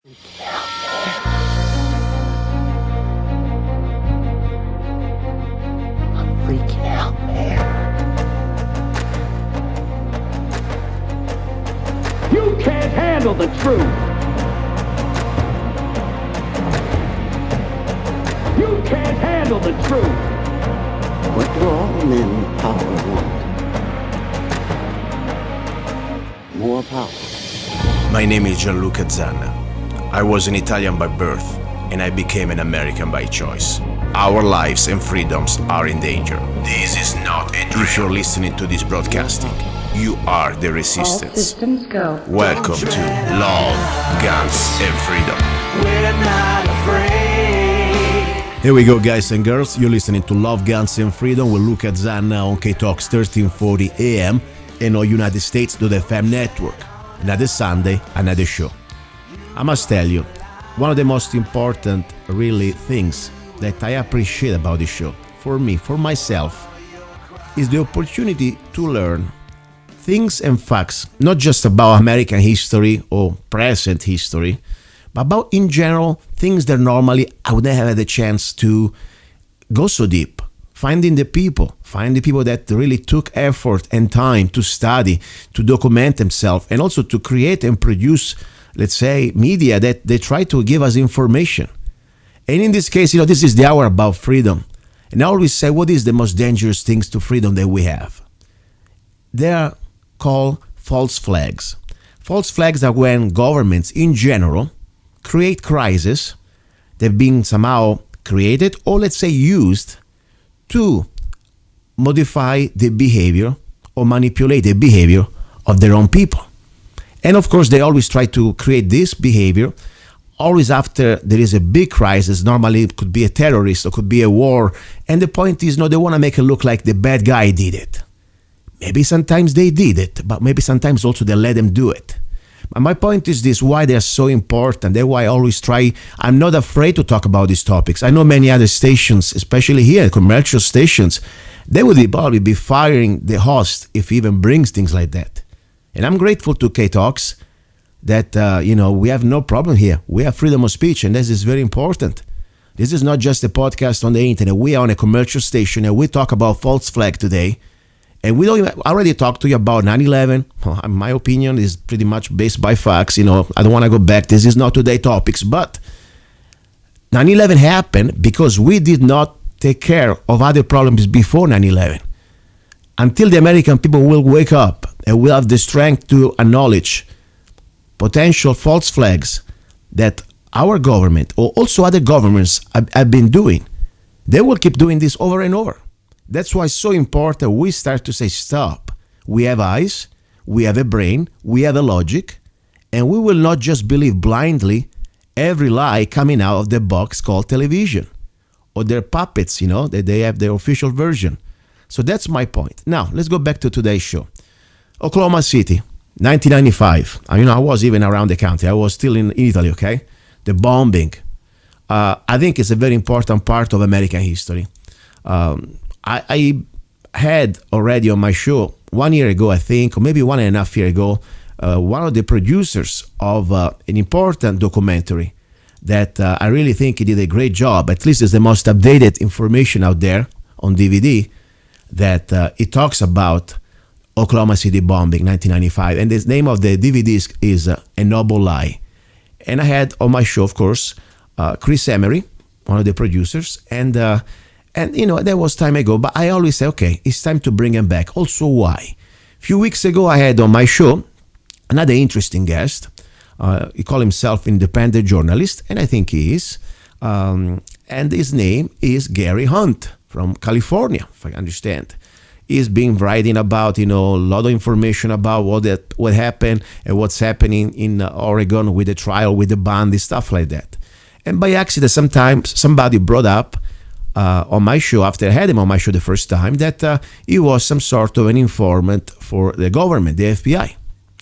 Freaking out, man. You can't handle the truth. You can't handle the truth. What do all men in power want? More power. My name is Luca Zanna. I was an Italian by birth, and I became an American by choice. Our lives and freedoms are in danger. This is not a drill. If you're listening to this broadcasting, you are the resistance. All systems go. Welcome to Love, Guns, and Freedom. We're not afraid. Here we go, guys and girls. You're listening to Love, Guns, and Freedom with Luca Zanna on K-Talks 1340 AM and all United States to the FM network. Another Sunday, another show. I must tell you, one of the most important really things that I appreciate about this show, for me, for myself, is the opportunity to learn things and facts, not just about American history or present history, but about, in general, things that normally I would never have had a chance to go so deep. Finding the people that really took effort and time to study, to document themselves, and also to create and produce, let's say, media that they try to give us information. And in this case, this is the hour about freedom. And I always say, what is the most dangerous things to freedom that we have? They are called false flags. False flags are when governments in general create crises that have been somehow created or, let's say, used to modify the behavior or manipulate the behavior of their own people. And of course, they always try to create this behavior always after there is a big crisis. Normally it could be a terrorist or could be a war. And the point is, they want to make it look like the bad guy did it. Maybe sometimes they did it, but maybe sometimes also they let them do it. But my point is this, why they're so important. That's why I always try, I'm not afraid to talk about these topics. I know many other stations, especially here, commercial stations, they would probably be firing the host if he even brings things like that. And I'm grateful to K-Talks that, we have no problem here. We have freedom of speech, and this is very important. This is not just a podcast on the internet. We are on a commercial station, and we talk about false flag today. And we already talked to you about 9/11. My opinion is pretty much based by facts. I don't want to go back. This is not today's topics. But 9/11 happened because we did not take care of other problems before 9/11. Until the American people will wake up and will have the strength to acknowledge potential false flags that our government or also other governments have been doing, they will keep doing this over and over. That's why it's so important we start to say, stop. We have eyes, we have a brain, we have a logic, and we will not just believe blindly every lie coming out of the box called television or their puppets, that they have their official version. So that's my point. Now, let's go back to today's show. Oklahoma City, 1995. I was even around the country. I was still in Italy, okay? The bombing. I think it's a very important part of American history. I had already on my show 1 year ago, I think, or maybe 1.5 years ago, one of the producers of an important documentary that I really think he did a great job. At least it's the most updated information out there on DVD that it talks about Oklahoma City bombing, 1995. And the name of the DVD is A Noble Lie. And I had on my show, of course, Chris Emery, one of the producers, and that was time ago, but I always say, okay, it's time to bring him back. Also, why? A few weeks ago, I had on my show another interesting guest. He called himself independent journalist, and I think he is. And his name is Gary Hunt from California, if I understand. He's been writing about, a lot of information about what happened and what's happening in Oregon with the trial, with the band, stuff like that. And by accident, sometimes somebody brought up on my show, after I had him on my show the first time, that he was some sort of an informant for the government, the FBI.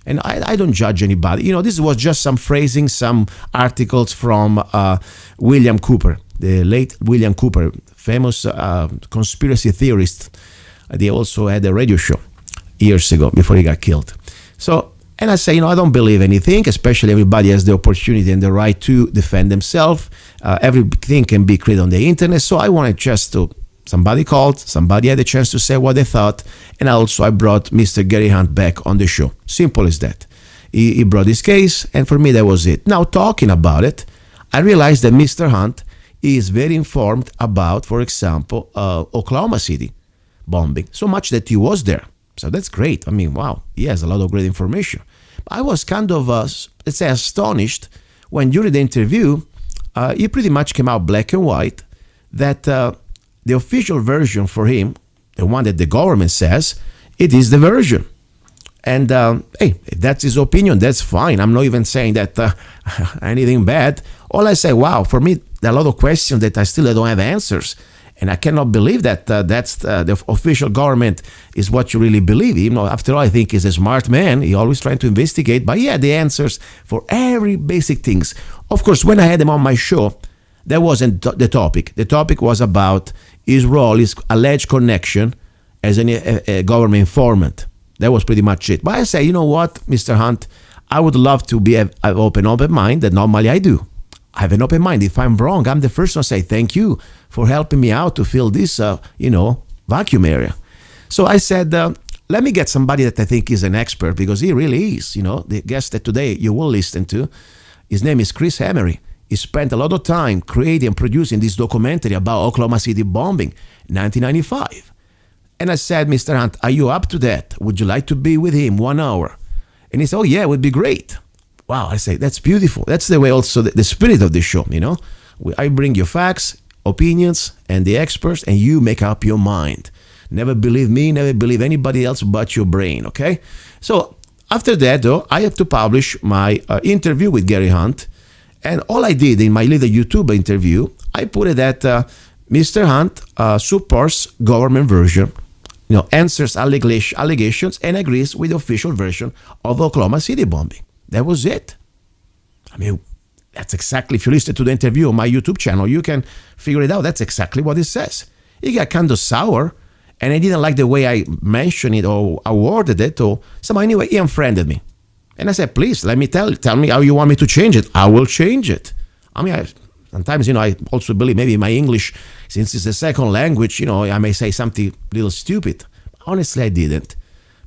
And I don't judge anybody. This was just some phrasing, some articles from William Cooper, the late William Cooper, famous conspiracy theorist. They also had a radio show years ago before he got killed. So And I say, I don't believe anything, especially everybody has the opportunity and the right to defend themselves. Everything can be created on the internet. So I wanted just to, somebody called, somebody had a chance to say what they thought. And also I brought Mr. Gary Hunt back on the show. Simple as that. He brought his case, and for me that was it. Now talking about it, I realized that Mr. Hunt is very informed about, for example, Oklahoma City bombing. So much that he was there. So that's great. I mean, wow, he has a lot of great information. I was kind of, let's say, astonished when during the interview, he pretty much came out black and white that the official version for him, the one that the government says, it is the version. And hey, if that's his opinion, that's fine. I'm not even saying that anything bad. All I say, wow, for me, there are a lot of questions that I still don't have answers. And I cannot believe that that's the official government is what you really believe. After all, I think he's a smart man. He's always trying to investigate. But yeah, the answers for every basic things. Of course, when I had him on my show, that wasn't the topic. The topic was about his role, his alleged connection as a government informant. That was pretty much it. But I say, you know what, Mr. Hunt, I would love to be have an open mind that normally I do. I have an open mind. If I'm wrong, I'm the first one to say thank you for helping me out to fill this, vacuum area. So I said, let me get somebody that I think is an expert, because he really is. The guest that today you will listen to, his name is Chris Emery. He spent a lot of time creating and producing this documentary about Oklahoma City bombing in 1995. And I said, Mr. Hunt, are you up to that? Would you like to be with him 1 hour? And he said, oh yeah, it would be great. Wow, I say, that's beautiful. That's the way also the spirit of the show, I bring you facts, opinions, and the experts, and you make up your mind. Never believe me, never believe anybody else but your brain, okay? So after that, though, I have to publish my interview with Gary Hunt. And all I did in my little YouTube interview, I put it that Mr. Hunt supports government version, answers allegations, and agrees with the official version of Oklahoma City bombing. That was it. I mean, that's exactly, if you listen to the interview on my YouTube channel, you can figure it out. That's exactly what it says. He got kind of sour, and I didn't like the way I mentioned it or awarded it. Or somehow, anyway, he unfriended me. And I said, please, let me tell me how you want me to change it. I will change it. I mean, sometimes, I also believe maybe my English, since it's a second language, I may say something a little stupid. Honestly, I didn't.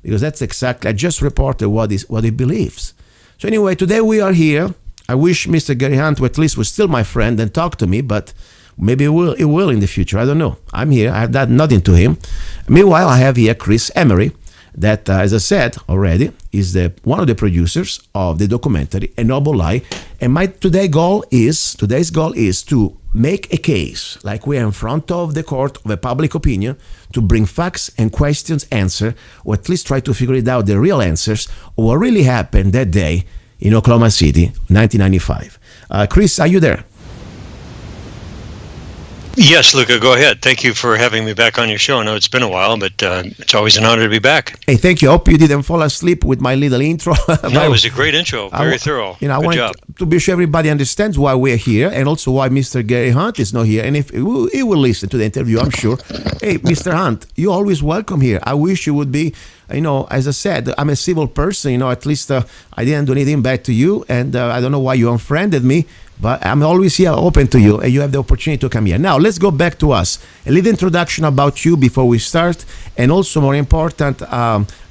Because that's exactly, I just reported what he believes. So anyway, today we are here. I wish Mr. Gary Hunt at least was still my friend and talk to me, but maybe it will in the future. I don't know. I'm here. I have done nothing to him. Meanwhile, I have here Chris Emery, that, as I said already, is one of the producers of the documentary A Noble Lie. And today's goal is to make a case, like we are in front of the court of a public opinion, to bring facts and questions answer, or at least try to figure it out, the real answers, of what really happened that day in Oklahoma City, 1995. Chris, are you there? Yes, Luca, go ahead. Thank you for having me back on your show. I know it's been a while, but it's always an honor to be back. Hey, thank you. I hope you didn't fall asleep with my little intro. No, it was a great intro. Very thorough. I Good want job. to be sure everybody understands why we're here, and also why Mr. Gary Hunt is not here. And if he will listen to the interview, I'm sure. Hey, Mr. Hunt, you're always welcome here. I wish you would be, as I said, I'm a civil person. At least I didn't do anything bad to you, and I don't know why you unfriended me. But I'm always here open to you, and you have the opportunity to come here. Now, let's go back to us. A little introduction about you before we start. And also, more important,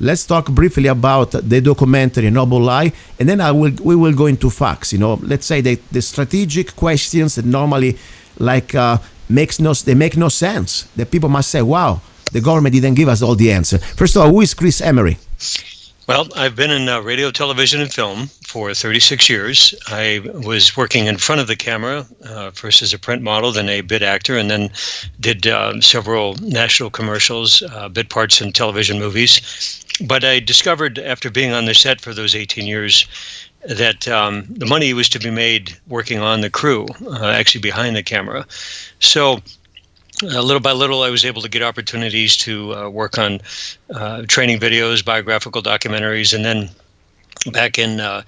let's talk briefly about the documentary Noble Lie. And then we will go into facts. Let's say the strategic questions that normally make no sense. That people must say, wow, the government didn't give us all the answer. First of all, who is Chris Emery? Well, I've been in radio, television, and film for 36 years. I was working in front of the camera, first as a print model, then a bit actor, and then did several national commercials, bit parts in television movies. But I discovered after being on the set for those 18 years that the money was to be made working on the crew, actually behind the camera. So little by little, I was able to get opportunities to work on training videos, biographical documentaries, and then back in, I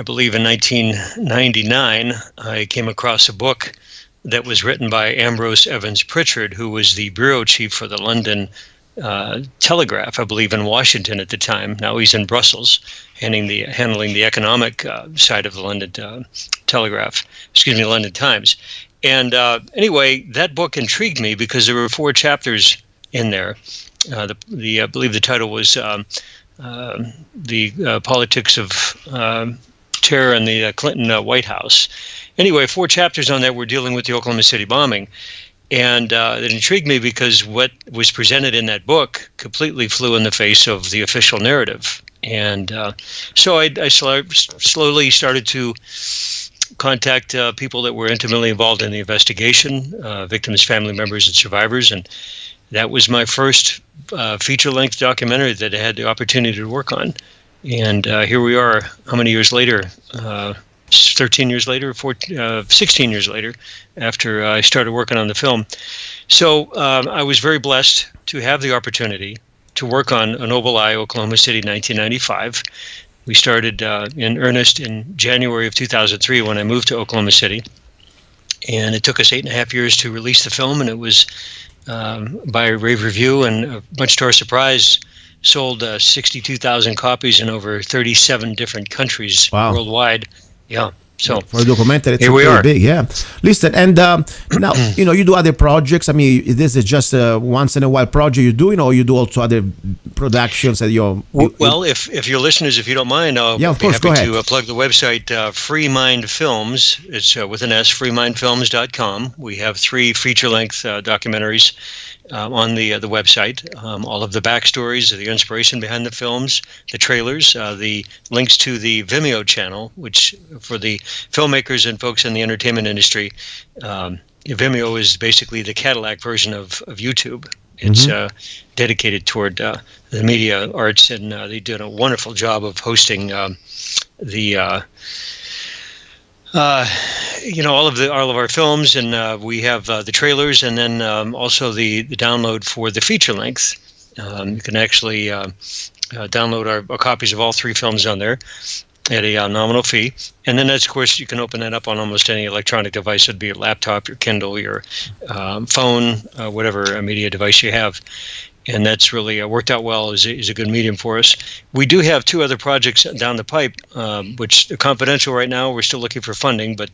believe in 1999, I came across a book that was written by Ambrose Evans Pritchard, who was the bureau chief for the London Telegraph, I believe, in Washington at the time. Now he's in Brussels, handling the economic side of the London London Times. And anyway, that book intrigued me because there were 4 chapters in there. I believe the title was the politics of terror in the Clinton White House. Anyway, 4 chapters on that were dealing with the Oklahoma City bombing. And it intrigued me because what was presented in that book completely flew in the face of the official narrative. And so I slowly started to contact people that were intimately involved in the investigation, victims, family members, and survivors. And that was my first feature-length documentary that I had the opportunity to work on. And here we are, how many years later? 13 years later, 16 years later, after I started working on the film. So I was very blessed to have the opportunity to work on A Noble Eye, Oklahoma City, 1995. We started in earnest in January of 2003 when I moved to Oklahoma City. And it took us 8.5 years to release the film, and it was by a rave review, and much to our surprise, sold 62,000 copies in over 37 different countries worldwide. Yeah. So for a documentary, it's here we are. Big, yeah. Listen, and now you do other projects. I mean, this is just a once in a while project you're doing, or you do also other productions that you're. Well, if your listeners, if you don't mind, I'll be happy to plug the website Free Mind Films. It's with an S, freemindfilms.com. We have 3 feature-length documentaries on the website. All of the backstories, the inspiration behind the films, the trailers, the links to the Vimeo channel, which for the filmmakers and folks in the entertainment industry, Vimeo is basically the Cadillac version of YouTube. It's dedicated toward the media arts, and they did a wonderful job of hosting all of our films, and we have the trailers, and then also the download for the feature length. You can actually download our copies of all 3 films on there at a nominal fee, and then of course you can open that up on almost any electronic device. It'd be your laptop, your Kindle, your phone, whatever media device you have. And that's really worked out well as a good medium for us. We do have 2 other projects down the pipe, which are confidential right now. We're still looking for funding, but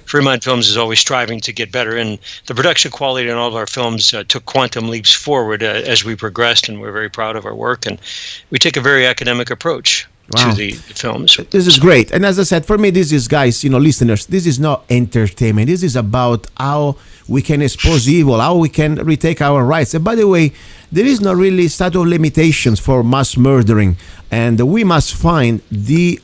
Free Mind Films is always striving to get better. And the production quality in all of our films took quantum leaps forward as we progressed, and we're very proud of our work. And we take a very academic approach to the films. This is great. And as I said, for me, this is, guys, listeners, this is not entertainment. This is about how we can expose evil, how we can retake our rights. And by the way, there is no really statute of limitations for mass murdering, and we must find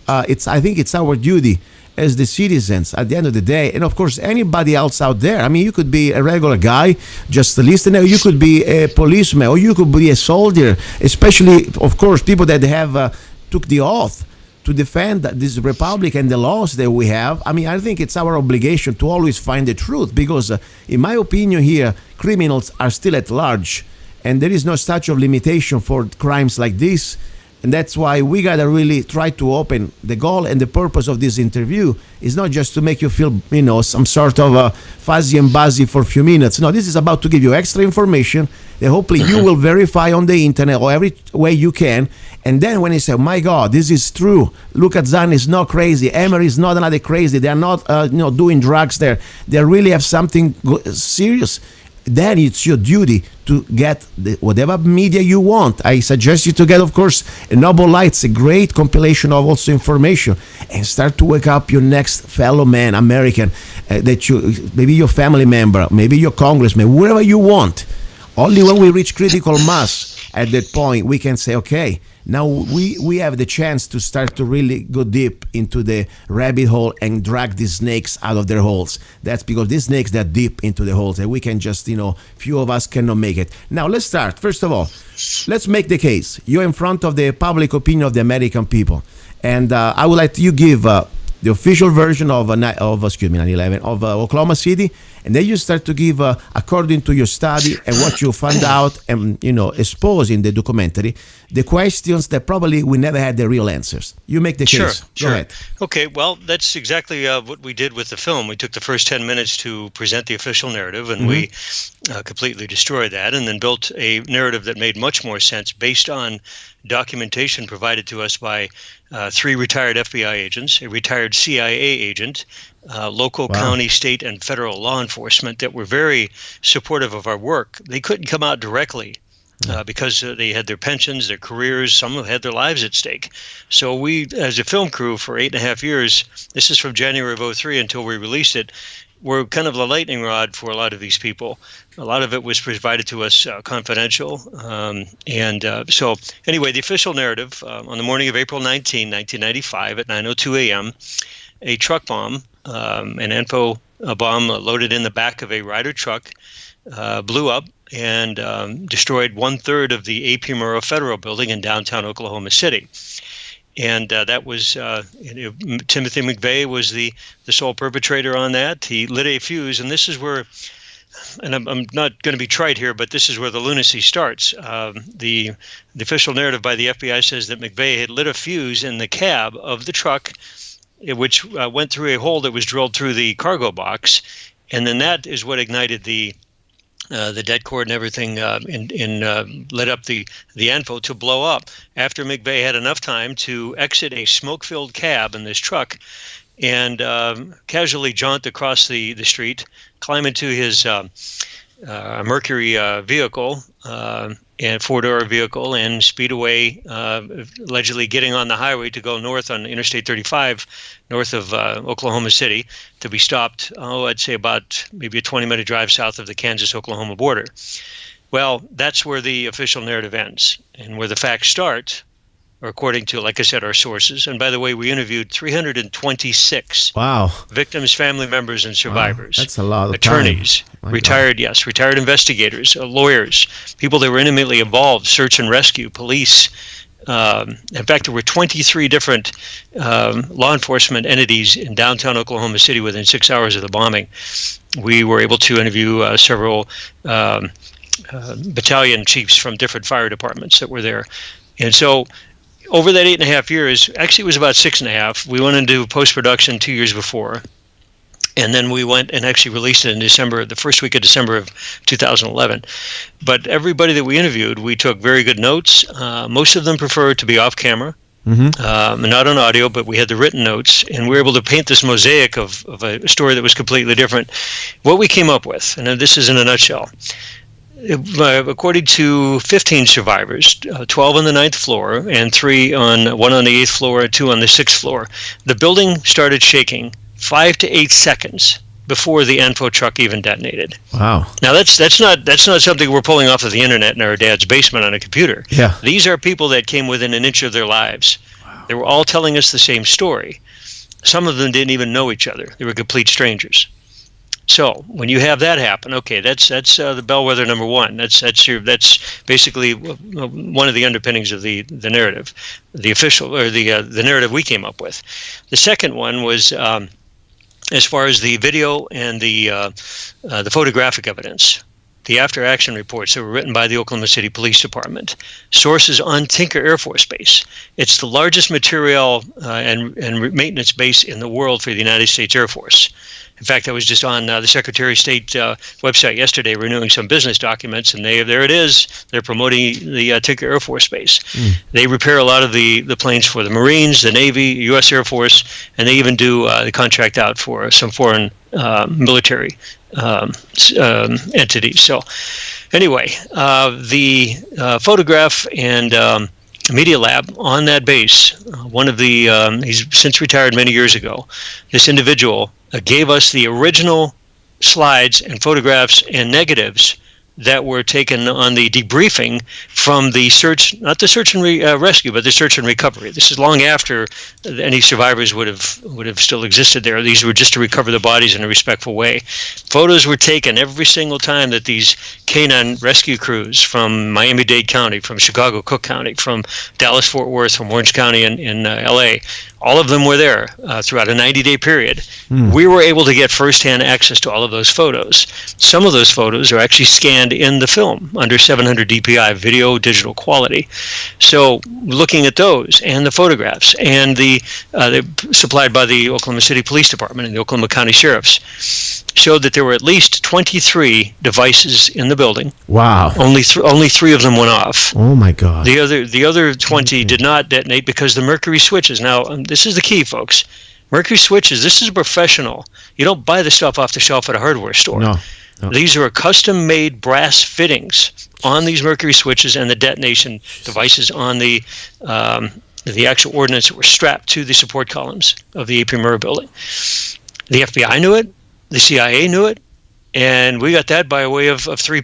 I think it's our duty as the citizens at the end of the day, and of course anybody else out there. I mean, you could be a regular guy, just a listener, you could be a policeman, or you could be a soldier, especially, of course, people that have took the oath to defend this republic and the laws that we have. I mean, I think it's our obligation to always find the truth, because in my opinion here, criminals are still at large, and there is no statute of limitation for crimes like this. And that's why we gotta really try to open. The goal and the purpose of this interview is not just to make you feel, some sort of fuzzy and buzzy for a few minutes. No, this is about to give you extra information that hopefully you will verify on the internet or every way you can. And then when you say, my God, this is true, Luca Zanna is not crazy, Emery is not another crazy, they're not doing drugs there, they really have something serious, then it's your duty to get whatever media you want. I suggest you to get, of course, A Noble Light's a great compilation of also information, and start to wake up your next fellow man, American, maybe your family member, maybe your congressman, whoever you want. Only when we reach critical mass, at that point, we can say, okay, now we have the chance to start to really go deep into the rabbit hole and drag these snakes out of their holes. That's because these snakes that deep into the holes, and we can just, few of us cannot make it. Now let's start. First of all, let's make the case. You're in front of the public opinion of the American people, and I would like you give the official version of 9/11 of Oklahoma City, and then you start to give, according to your study and what you found out, and expose in the documentary the questions that probably we never had the real answers. You make the case. Go ahead. Okay, well, that's exactly what we did with the film. We took the first 10 minutes to present the official narrative, and we completely destroyed that, and then built a narrative that made much more sense based on documentation provided to us by 3 retired FBI agents, a retired CIA agent, local, county, state, and federal law enforcement that were very supportive of our work. They couldn't come out directly because they had their pensions, their careers, some had their lives at stake. So we, as a film crew for 8.5 years, this is from January of 2003 until we released it, were kind of the lightning rod for a lot of these people. A lot of it was provided to us confidential. So anyway, the official narrative, on the morning of April 19, 1995 at 9:02 a.m., a truck bomb, an info bomb loaded in the back of a Ryder truck, blew up and destroyed 1/3 of the A.P. Murrah Federal Building in downtown Oklahoma City. And that was Timothy McVeigh was the sole perpetrator on that. He lit a fuse, and this is where, and I'm not going to be trite here, but this is where the lunacy starts. The official narrative by the FBI says that McVeigh had lit a fuse in the cab of the truck, which went through a hole that was drilled through the cargo box, and then that is what ignited the dead cord and everything, lit up the info to blow up. After McVeigh had enough time to exit a smoke-filled cab in this truck and casually jaunt across the street, climb into his Mercury vehicle, and 4-door vehicle, and speed away, allegedly getting on the highway to go north on Interstate 35, north of Oklahoma City, to be stopped, I'd say about maybe a 20-minute drive south of the Kansas-Oklahoma border. Well, that's where the official narrative ends, and where the facts start, or according to, like I said, our sources. And by the way, we interviewed 326 victims, family members, and survivors. That's a lot of attorneys, time. retired investigators, lawyers, people that were intimately involved, search and rescue, police. In fact, there were 23 different law enforcement entities in downtown Oklahoma City within 6 hours of the bombing. We were able to interview several battalion chiefs from different fire departments that were there. And so over that 8.5 years, actually it was about 6.5, we went into post-production 2 years before. And then we went and actually released it in December, the first week of December of 2011. But everybody that we interviewed, we took very good notes. Most of them preferred to be off camera, not on audio, but we had the written notes. And we were able to paint this mosaic of a story that was completely different. What we came up with, and this is in a nutshell, according to 15 survivors, 12 on the 9th floor and 1 on the 8th floor and 2 on the 6th floor, the building started shaking 5 to 8 seconds before the info truck even detonated. Wow! Now that's not something we're pulling off of the internet in our dad's basement on a computer. Yeah. These are people that came within an inch of their lives. Wow. They were all telling us the same story. Some of them didn't even know each other. They were complete strangers. So when you have that happen, okay, that's the bellwether number one. That's basically one of the underpinnings of the narrative, the official, or the narrative we came up with. The second one was as far as the video and the photographic evidence. The after-action reports that were written by the Oklahoma City Police Department. Sources on Tinker Air Force Base. It's the largest material and maintenance base in the world for the United States Air Force. In fact, I was just on the Secretary of State website yesterday renewing some business documents, and there it is. They're promoting the Tinker Air Force Base. They repair a lot of the planes for the Marines, the Navy, U.S. Air Force, and they even do the contract out for some foreign military entities. So anyway, the photograph and Media Lab on that base, one of the, he's since retired many years ago, this individual gave us the original slides and photographs and negatives that were taken on the debriefing from the search, not the search and rescue, but the search and recovery. This is long after any survivors would have still existed there. These were just to recover the bodies in a respectful way. Photos were taken every single time that these canine rescue crews from Miami-Dade County, from Chicago, Cook County, from Dallas-Fort Worth, from Orange County in L.A., all of them were there throughout a 90-day period. We were able to get firsthand access to all of those photos. Some of those photos are actually scanned in the film under 700 DPI, video digital quality. So looking at those and the photographs and they're supplied by the Oklahoma City Police Department and the Oklahoma County Sheriffs, showed that there were at least 23 devices in the building. Wow. Only 3 of them went off. Oh my God. The other 20 did not detonate because the mercury switches. Now, this is the key, folks. Mercury switches, this is a professional. You don't buy the stuff off the shelf at a hardware store. No. These are custom-made brass fittings on these mercury switches and the detonation devices on the actual ordnance that were strapped to the support columns of the A.P. Murrah building. The FBI knew it. The CIA knew it. And we got that by way of 3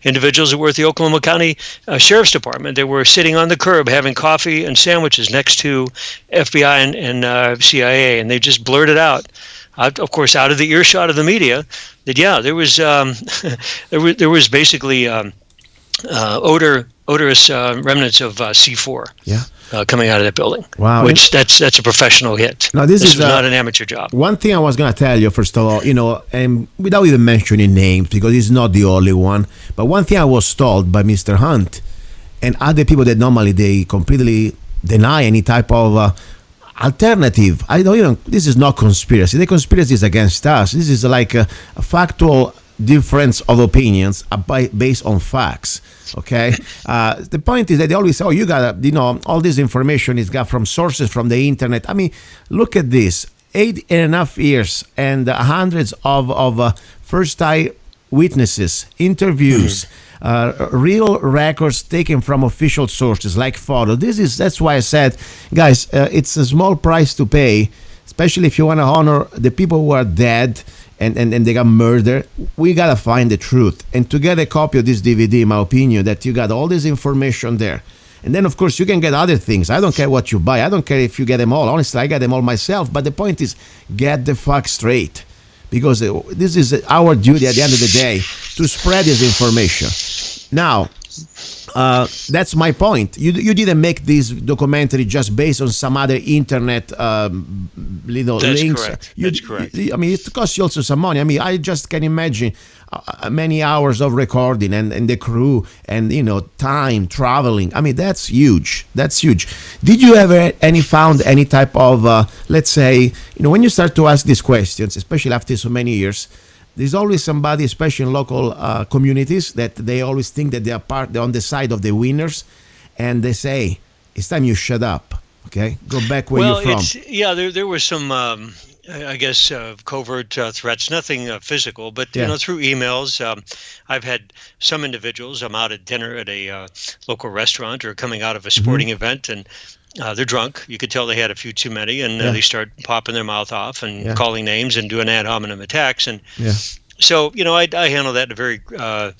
individuals that were at the Oklahoma County Sheriff's Department. They were sitting on the curb having coffee and sandwiches next to FBI and CIA, and they just blurted out, of course, out of the earshot of the media, that there was there was basically odorous remnants of C4. Yeah. Coming out of that building. Wow. Which that's a professional hit. Now this is not an amateur job. One thing I was going to tell you, first of all, and without even mentioning names, because he's not the only one, but one thing I was told by Mr. Hunt and other people that normally they completely deny any type of alternative. This is not conspiracy. The conspiracy is against us. This is like a factual difference of opinions based on facts. Okay, the point is that they always say, you gotta, all this information is got from sources from the internet. I mean, look at this: 8.5 years and hundreds of first-time witnesses, interviews, real records taken from official sources like photo. That's why I said, guys, it's a small price to pay, especially if you want to honor the people who are dead. And they got murdered. We gotta find the truth, and to get a copy of this DVD, in my opinion, that you got all this information there, and then of course you can get other things. I don't care what you buy. I don't care if you get them all. Honestly, I got them all myself. But the point is, get the facts straight, because this is our duty at the end of the day to spread this information. Now, that's my point. You didn't make this documentary just based on some other internet links. Correct. That's correct. I mean, it costs you also some money. I mean, I just can imagine many hours of recording and the crew and time traveling. I mean, that's huge. Did you ever found any type of let's say, when you start to ask these questions, especially after so many years, there's always somebody, especially in local communities, that they always think that they're on the side of the winners, and they say, it's time you shut up, okay? Go back where you're from. There were some, I guess, covert threats, nothing physical, but through emails. I've had some individuals, I'm out at dinner at a local restaurant or coming out of a sporting event, and they're drunk. You could tell they had a few too many, and they start popping their mouth off and calling names and doing ad hominem attacks. And so, I handle that in a very, a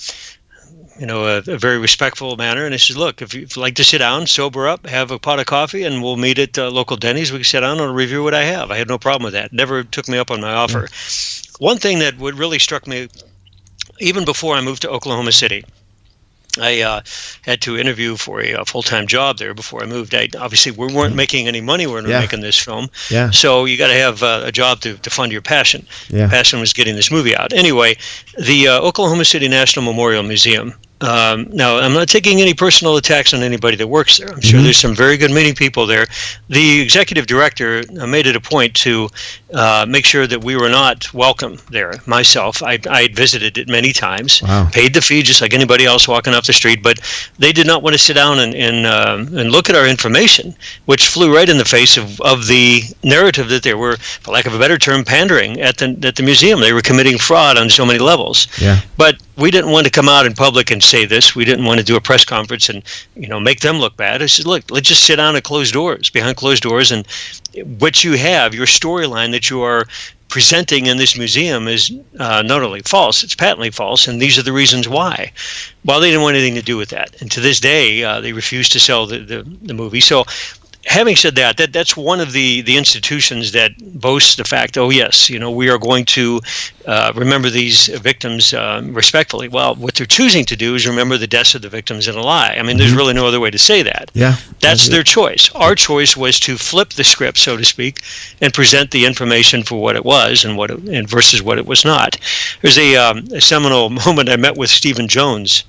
very respectful manner. And I said, look, if you'd like to sit down, sober up, have a pot of coffee, and we'll meet at local Denny's. We can sit down and review what I have. I had no problem with that. Never took me up on my offer. One thing that really struck me, even before I moved to Oklahoma City, I had to interview for a full-time job there before I moved. Obviously, we weren't making any money when we were making this film. So you got to have a job to fund your passion. Passion was getting this movie out. Anyway, the Oklahoma City National Memorial Museum. Now, I'm not taking any personal attacks on anybody that works there. I'm sure there's some very good-meaning people there. The executive director made it a point to make sure that we were not welcome there. Myself, I visited it many times, paid the fee just like anybody else walking off the street, but they did not want to sit down and look at our information, which flew right in the face of the narrative that they were, for lack of a better term, pandering at the museum. They were committing fraud on so many levels. But we didn't want to come out in public and say this. We didn't want to do a press conference and, make them look bad. I said, look, let's just sit down at behind closed doors, and what you have, your storyline that you are presenting in this museum is not only false, it's patently false, and these are the reasons why. Well, they didn't want anything to do with that. And to this day, they refuse to sell the movie. So having said that's one of the institutions that boasts the fact, oh yes, we are going to remember these victims respectfully. Well, what they're choosing to do is remember the deaths of the victims in a lie. I mean, there's really no other way to say that. Yeah, that's their choice. Our choice was to flip the script, so to speak, and present the information for what it was and versus what it was not. There's a seminal moment. I met with Stephen Jones,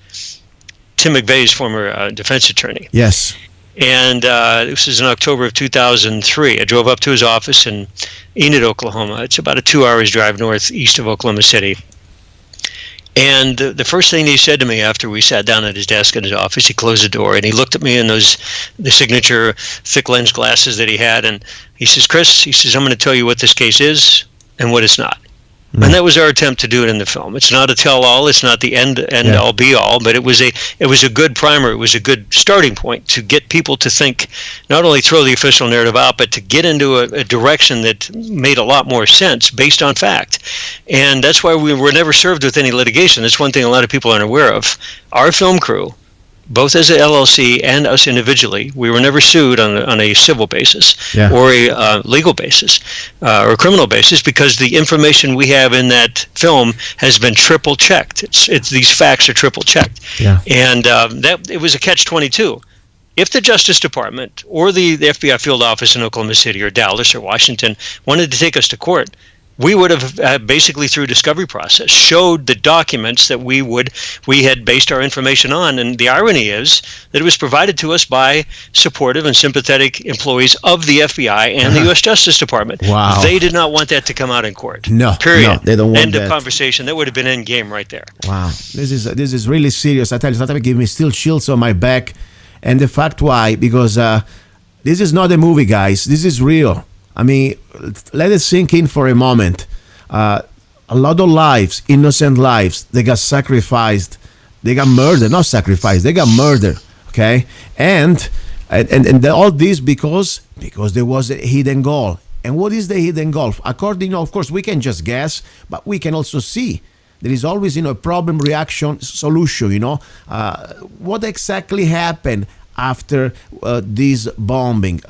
Tim McVeigh's former defense attorney. Yes. And this was in October of 2003. I drove up to his office in Enid, Oklahoma. It's about a 2 hours drive northeast of Oklahoma City. And the first thing he said to me after we sat down at his desk in his office, he closed the door and he looked at me in the signature thick lens glasses that he had. And he says, Chris, I'm going to tell you what this case is and what it's not. And that was our attempt to do it in the film. It's not a tell-all. It's not the end-all, be-all. But it was a good primer. It was a good starting point to get people to think, not only throw the official narrative out, but to get into a direction that made a lot more sense based on fact. And that's why we were never served with any litigation. That's one thing a lot of people aren't aware of. Our film crew, both as a LLC and us individually, we were never sued on a civil basis or a legal basis or a criminal basis, because the information we have in that film has been triple checked. These facts are triple checked, and that it was a catch-22. If the Justice Department or the FBI field office in Oklahoma City or Dallas or Washington wanted to take us to court, we would have basically, through discovery process, showed the documents that we had based our information on. And the irony is that it was provided to us by supportive and sympathetic employees of the FBI and the U.S. Justice Department. Wow. They did not want that to come out in court. No, period. No, they don't want End that. of conversation. That would have been end game right there. Wow, this is really serious. I tell you, sometimes it gives me still chills on my back, and the fact why, because this is not a movie, guys. This is real. I mean, let it sink in for a moment. A lot of lives, innocent lives, they got sacrificed. They got murdered, not sacrificed. They got murdered. Okay, and all this because there was a hidden goal. And what is the hidden goal? According, of course, we can just guess, but we can also see there is always, a problem, reaction, solution. What exactly happened after this bombing,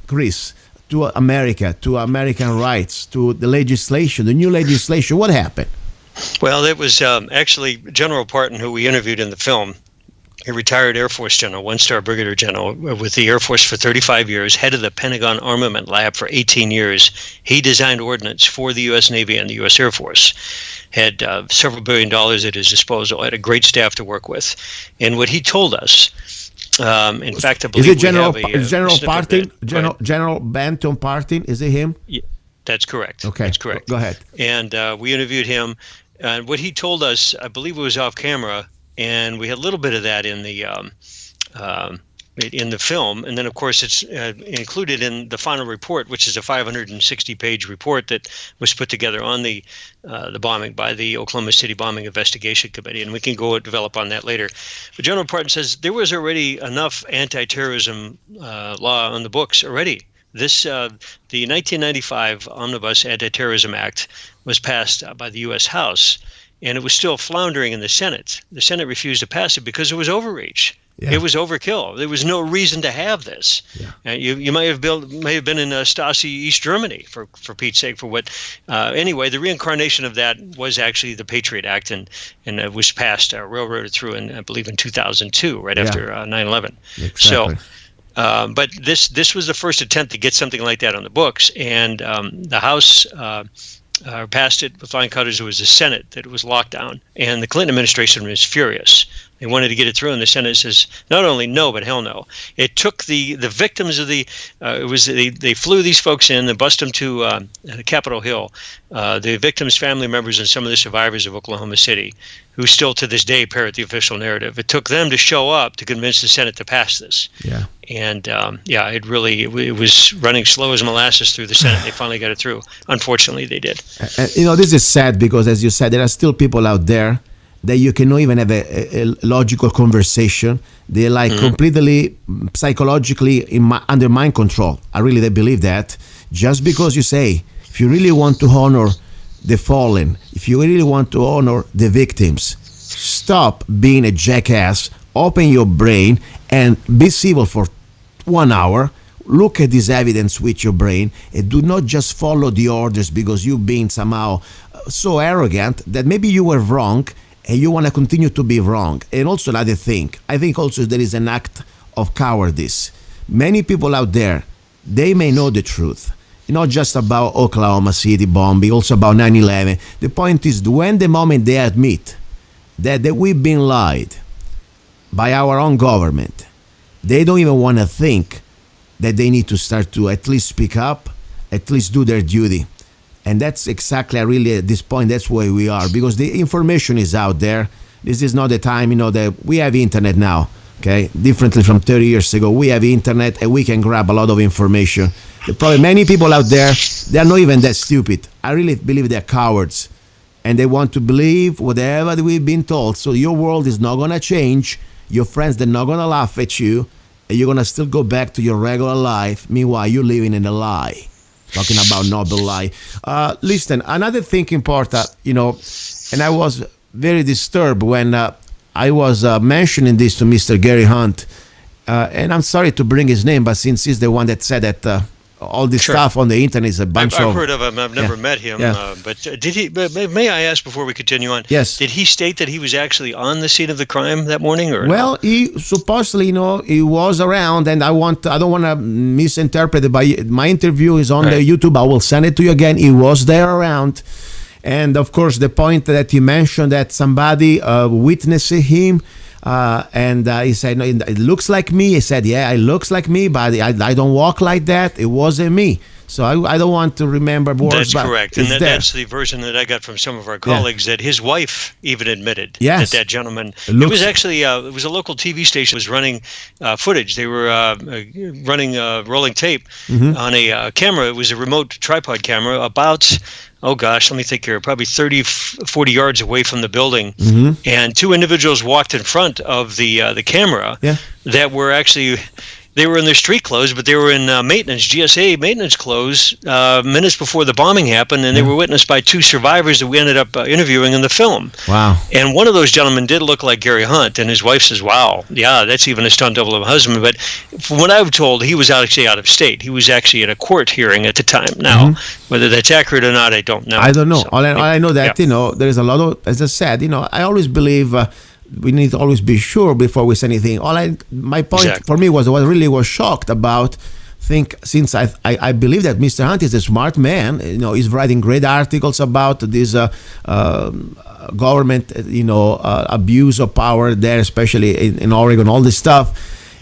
Chris? To America, to American rights, to the legislation, the new legislation. What happened? Well, it was actually General Parton, who we interviewed in the film, a retired Air Force general, one-star brigadier general with the Air Force for 35 years, head of the Pentagon Armament Lab for 18 years. He designed ordnance for the U.S. Navy and the U.S. Air Force, had several $1 billion at his disposal, had a great staff to work with. And what he told us, in fact, I believe is it General Parton? General Benton Parton? Is it him? Yeah, that's correct. Okay, that's correct. Go ahead. And we interviewed him, and what he told us, I believe it was off camera, and we had a little bit of that in the film, and then of course it's included in the final report, which is a 560-page report that was put together on the bombing by the Oklahoma City Bombing Investigation Committee, and we can go develop on that later. But General Parton says there was already enough anti-terrorism law on the books already. The 1995 Omnibus Anti-Terrorism Act was passed by the U.S. House, and it was still floundering in the Senate. The Senate refused to pass it because it was overreach. Yeah. It was overkill. There was no reason to have this. Yeah. You may have been in Stasi, East Germany, for Pete's sake. For what? Anyway, the reincarnation of that was actually the Patriot Act, and it was passed, railroaded through, I believe in 2002, right after 9/11. Exactly. So, but this was the first attempt to get something like that on the books, and the House passed it with flying colors. It was the Senate that was locked down, and the Clinton administration was furious. They wanted to get it through, and the Senate says not only no, but hell no. It took the victims of they flew these folks in, they bust them to Capitol Hill. The victims' family members and some of the survivors of Oklahoma City, who still to this day parrot the official narrative. It took them to show up to convince the Senate to pass this. Yeah. And it was running slow as molasses through the Senate. They finally got it through. Unfortunately, they did. This is sad because, as you said, there are still people out there that you cannot even have a logical conversation. They're like completely psychologically under mind control. I really believe that. Just because you say, if you really want to honor the fallen, if you really want to honor the victims, stop being a jackass, open your brain and be civil for 1 hour. Look at this evidence with your brain and do not just follow the orders because you've been somehow so arrogant that maybe you were wrong and you want to continue to be wrong. And also another thing, I think also there is an act of cowardice. Many people out there, they may know the truth. Not just about Oklahoma City bombing, also about 9/11. The point is, when the moment they admit that we've been lied by our own government, they don't even want to think that they need to start to at least speak up, at least do their duty. And that's exactly really at this point, that's where we are, because the information is out there. This is not the time, that we have internet now, okay? Differently from 30 years ago, we have internet and we can grab a lot of information. Probably many people out there, they are not even that stupid. I really believe they're cowards. And they want to believe whatever we've been told. So your world is not going to change. Your friends, they're not going to laugh at you. And you're going to still go back to your regular life. Meanwhile, you're living in a lie. Talking about noble lie. Listen, another thing important, and I was very disturbed when I was mentioning this to Mr. Gary Hunt. And I'm sorry to bring his name, but since he's the one that said that all this stuff on the internet is a bunch of... I've heard of him. I've never met him. But did he? May I ask before we continue on? Yes. Did he state that he was actually on the scene of the crime that morning? Or well, he supposedly, he was around, and I don't want to misinterpret it. But my interview is on the YouTube. I will send it to you again. He was there around. And of course, the point that you mentioned that somebody witnessed him, and he said, no, it looks like me. He said, yeah, it looks like me, but I don't walk like that. It wasn't me. So I don't want to remember words. That's correct. And that's the version that I got from some of our colleagues, that his wife even admitted that gentleman. It was actually, it was a local TV station was running footage. They were running rolling tape on a camera. It was a remote tripod camera about... oh gosh, let me think here, probably 30, 40 yards away from the building. And two individuals walked in front of the camera that were actually, they were in their street clothes, but they were in GSA maintenance clothes minutes before the bombing happened, and they were witnessed by two survivors that we ended up interviewing in the film. Wow. And one of those gentlemen did look like Gary Hunt, and his wife says, wow, yeah, that's even a stunt double of a husband. But from what I've told, he was actually out of state. He was actually at a court hearing at the time. Now, whether that's accurate or not, I don't know. I don't know. So, all I know that, there is a lot of, as I said, I always believe... we need to always be sure before we say anything. My point for me was, what I really was shocked about, since I believe that Mr. Hunt is a smart man, he's writing great articles about this government, abuse of power there, especially in Oregon, all this stuff.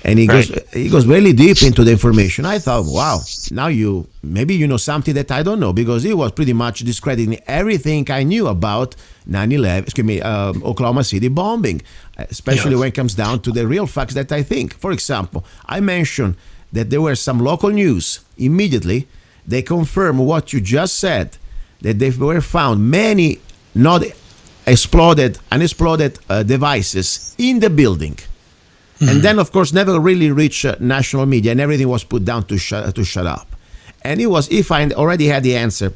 And he goes really deep into the information. I thought, wow, now maybe you know something that I don't know, because he was pretty much discrediting everything I knew about 9/11, Oklahoma City bombing, especially when it comes down to the real facts that I think. For example, I mentioned that there were some local news. Immediately, they confirm what you just said, that they were found many unexploded devices in the building. And then, of course, never really reached national media, and everything was put down to shut up. And if I already had the answer,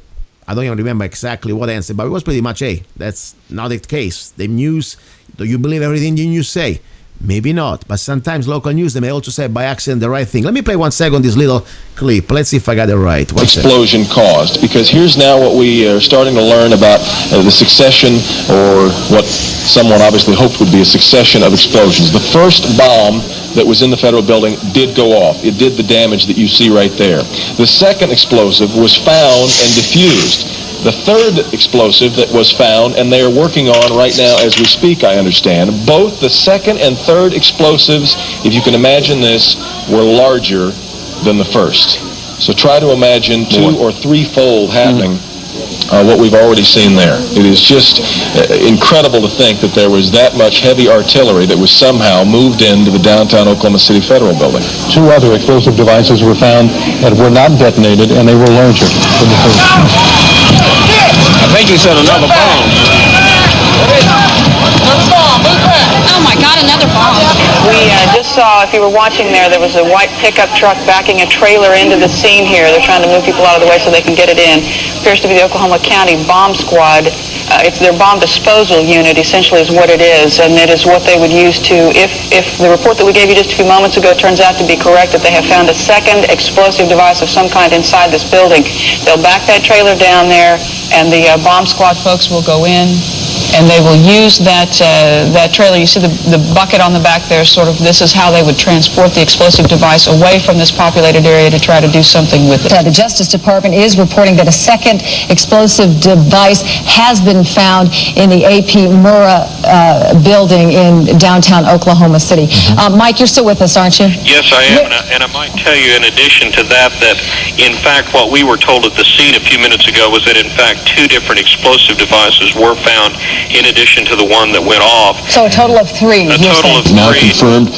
I don't even remember exactly what answer, but it was pretty much, hey, that's not the case. The news, do you believe everything the news say? Maybe not, but sometimes local news, they may also say by accident the right thing. Let me play 1 second this little clip. Let's see if I got it right. Explosion caused, because here's now what we are starting to learn about the succession, or what someone obviously hoped would be a succession of explosions. The first bomb that was in the federal building did go off. It did the damage that you see right there. The second explosive was found and diffused. The third explosive that was found, and they are working on right now as we speak, I understand, both the second and third explosives, if you can imagine this, were larger than the first. So try to imagine 2- or 3-fold happening what we've already seen there. It is just incredible to think that there was that much heavy artillery that was somehow moved into the downtown Oklahoma City Federal Building. 2 other explosive devices were found that were not detonated, and they were larger than the first. I think he said another bomb. Oh my God, another bomb. We just saw, if you were watching there was a white pickup truck backing a trailer into the scene here. They're trying to move people out of the way so they can get it in. Appears to be the Oklahoma County Bomb Squad. It's their bomb disposal unit, essentially, is what it is, and it is what they would use to, if the report that we gave you just a few moments ago turns out to be correct, that they have found a second explosive device of some kind inside this building, they'll back that trailer down there, and the bomb squad folks will go in, and they will use that trailer. You see the bucket on the back there, sort of, this is how they would transport the explosive device away from this populated area to try to do something with it. The Justice Department is reporting that a second explosive device has been found in the A.P. Murrah building in downtown Oklahoma City. Mike, you're still with us, aren't you? Yes, I am, and I might tell you in addition to that, in fact what we were told at the scene a few minutes ago was that in fact 2 different explosive devices were found in addition to the one that went off. So a total of 3. A total of 3. Now confirmed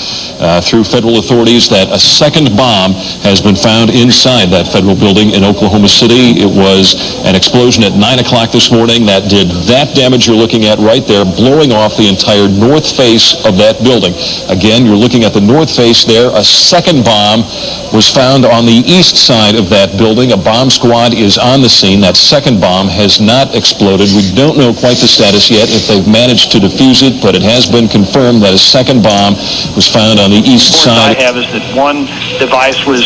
through federal authorities that a second bomb has been found inside that federal building in Oklahoma City. It was an explosion at 9 o'clock this morning that did that damage you're looking at right there, blowing off the entire north face of that building. Again, you're looking at the north face there. A second bomb was found on the east side of that building. A bomb squad is on the scene. That second bomb has not exploded. We don't know quite the status yet if they've managed to defuse it, but it has been confirmed that a second bomb was found on the east side. What I have is that one device was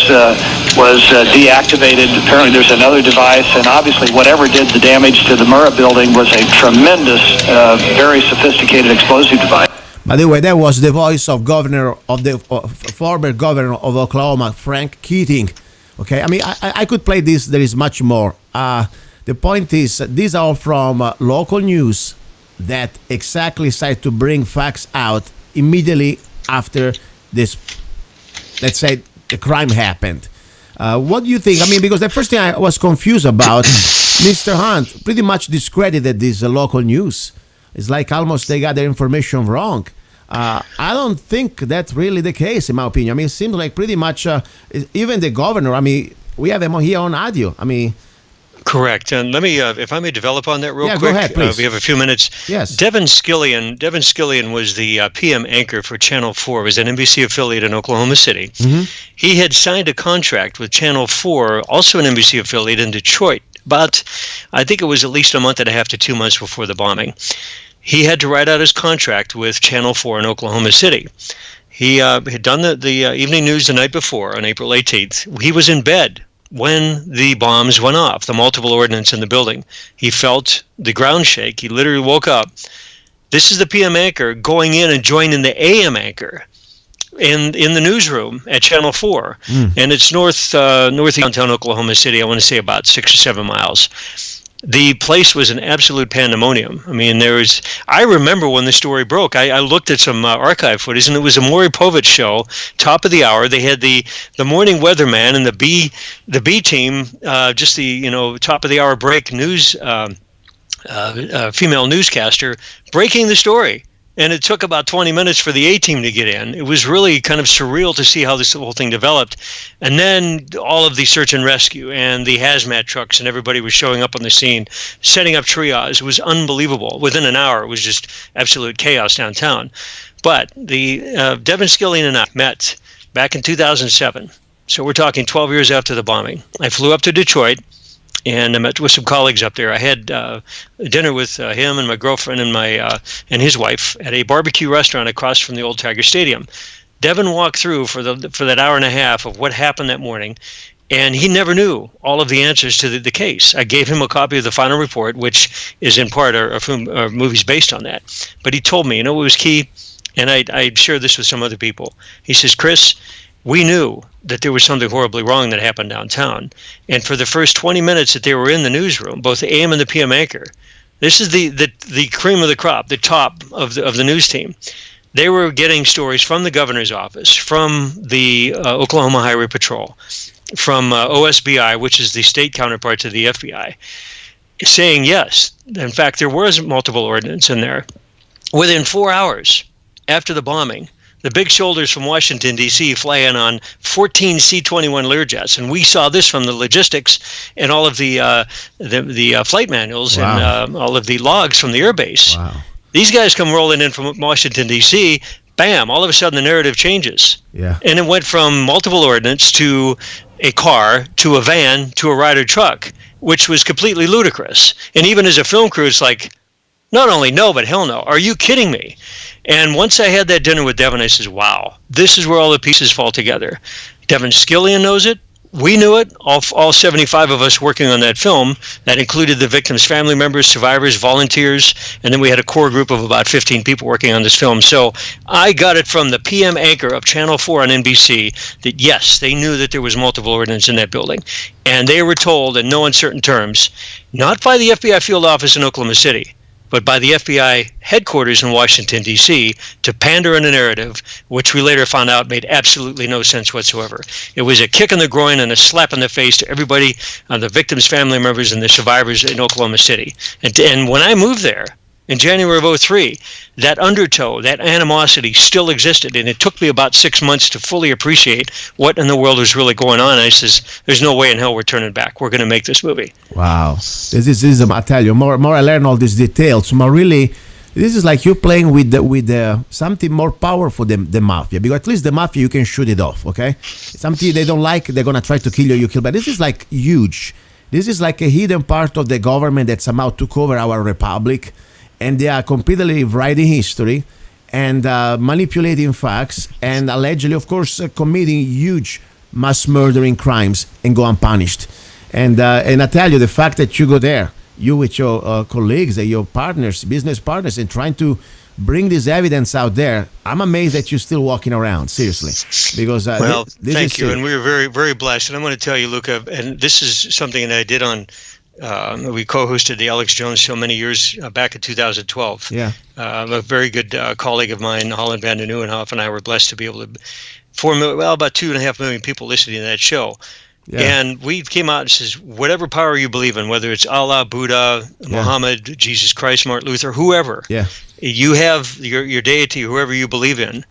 deactivated. Apparently there's another device, and obviously whatever did the damage to the Murrah building was a tremendous, very sophisticated explosive device. By the way, that was the voice of former governor of Oklahoma, Frank Keating. Okay, I mean, I could play this. There is much more. The point is, these are all from local news that exactly started to bring facts out immediately after this, let's say, the crime happened. What do you think? I mean, because the first thing I was confused about, Mr. Hunt pretty much discredited this local news. It's like almost they got their information wrong. I don't think that's really the case, in my opinion. I mean, it seems like pretty much even the governor, I mean, we have him here on audio. I mean, correct. And let me, if I may develop on that real quick. Go ahead, please. We have a few minutes. Yes. Devin Skillian was the PM anchor for Channel 4. It was an NBC affiliate in Oklahoma City. He had signed a contract with Channel 4, also an NBC affiliate in Detroit, but I think it was at least a month and a half to 2 months before the bombing. He had to write out his contract with Channel 4 in Oklahoma City. He had done the evening news the night before, on April 18th. He was in bed when the bombs went off, the multiple ordnance in the building. He felt the ground shake. He literally woke up. This is the PM anchor going in and joining the AM anchor in the newsroom at Channel 4. And it's northeast downtown Oklahoma City, I want to say about 6 or 7 miles. The place was an absolute pandemonium. I mean, I remember when the story broke, I looked at some archive footage, and it was a Maury Povich show, top of the hour. They had the morning weatherman and the B team, just the top of the hour break news, female newscaster breaking the story. And it took about 20 minutes for the A-team to get in. It was really kind of surreal to see how this whole thing developed. And then all of the search and rescue and the hazmat trucks and everybody was showing up on the scene, setting up triage. It was unbelievable. Within an hour, it was just absolute chaos downtown. But Devin Skillian and I met back in 2007. So we're talking 12 years after the bombing. I flew up to Detroit, and I met with some colleagues up there. I had dinner with him and my girlfriend and his wife at a barbecue restaurant across from the old Tiger Stadium. Devin walked through for that hour and a half of what happened that morning, and he never knew all of the answers to the case. I gave him a copy of the final report, which is in part our movie's based on that. But he told me, it was key, and I shared this with some other people. He says, Chris, we knew that there was something horribly wrong that happened downtown. And for the first 20 minutes that they were in the newsroom, both the AM and the PM anchor, this is the cream of the crop, the top of the news team. They were getting stories from the governor's office, from the Oklahoma Highway Patrol, from OSBI, which is the state counterpart to the FBI, saying yes. In fact, there was multiple ordnance in there. Within 4 hours after the bombing, the big shoulders from Washington, D.C. fly in on 14 C-21 Learjets. And we saw this from the logistics and all of the flight manuals. Wow. And all of the logs from the airbase. Wow. These guys come rolling in from Washington, D.C., bam, all of a sudden the narrative changes. Yeah. And it went from multiple ordnance to a car to a van to a Ryder truck, which was completely ludicrous. And even as a film crew, it's like, not only no, but hell no. Are you kidding me? And once I had that dinner with Devin, I says, wow, this is where all the pieces fall together. Devin Skillian knows it. We knew it, all 75 of us working on that film. That included the victims' family members, survivors, volunteers, and then we had a core group of about 15 people working on this film. So I got it from the PM anchor of Channel 4 on NBC that, yes, they knew that there was multiple ordnance in that building. And they were told in no uncertain terms, not by the FBI field office in Oklahoma City, but by the FBI headquarters in Washington, D.C., to pander in a narrative, which we later found out made absolutely no sense whatsoever. It was a kick in the groin and a slap in the face to everybody, the victims' family members and the survivors in Oklahoma City. And when I moved there in January of 2003, that undertow, that animosity still existed, and it took me about 6 months to fully appreciate what in the world was really going on. I says, there's no way in hell we're turning back. We're going to make this movie. Wow. This is I tell you, more I learn all these details, more really, this is like you playing with something more powerful than the mafia, because at least the mafia, you can shoot it off, okay? Something they don't like, they're going to try to kill you, but this is like huge. This is like a hidden part of the government that somehow took over our republic, and they are completely writing history and manipulating facts and allegedly, of course, committing huge mass murdering crimes and go unpunished. And I tell you, the fact that you go there, you with your colleagues and your partners, business partners, and trying to bring this evidence out there, I'm amazed that you're still walking around, seriously. Because well, this thank you, it. and we were very, very blessed. And I'm going to tell you, Luca, and this is something that I did on. We co-hosted the Alex Jones show many years back in 2012. Yeah. A very good colleague of mine, Holland van der Nieuwenhof, and I were blessed to be able to about 2.5 million people listening to that show. Yeah. And we came out and says, whatever power you believe in, whether it's Allah, Buddha, Muhammad, Jesus Christ, Martin Luther, whoever, you have your deity, whoever you believe in.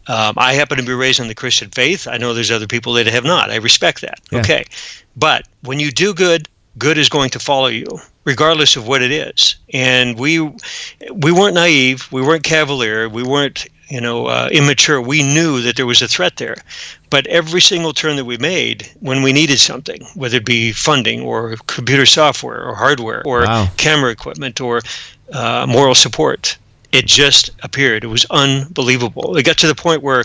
I happen to be raised in the Christian faith. I know there's other people that have not. I respect that. Yeah. Okay. But when you do good, good is going to follow you, regardless of what it is. And we weren't naive, we weren't cavalier, we weren't immature. We knew that there was a threat there. But every single turn that we made when we needed something, whether it be funding or computer software or hardware or camera equipment or moral support, it just appeared. It was unbelievable. It got to the point where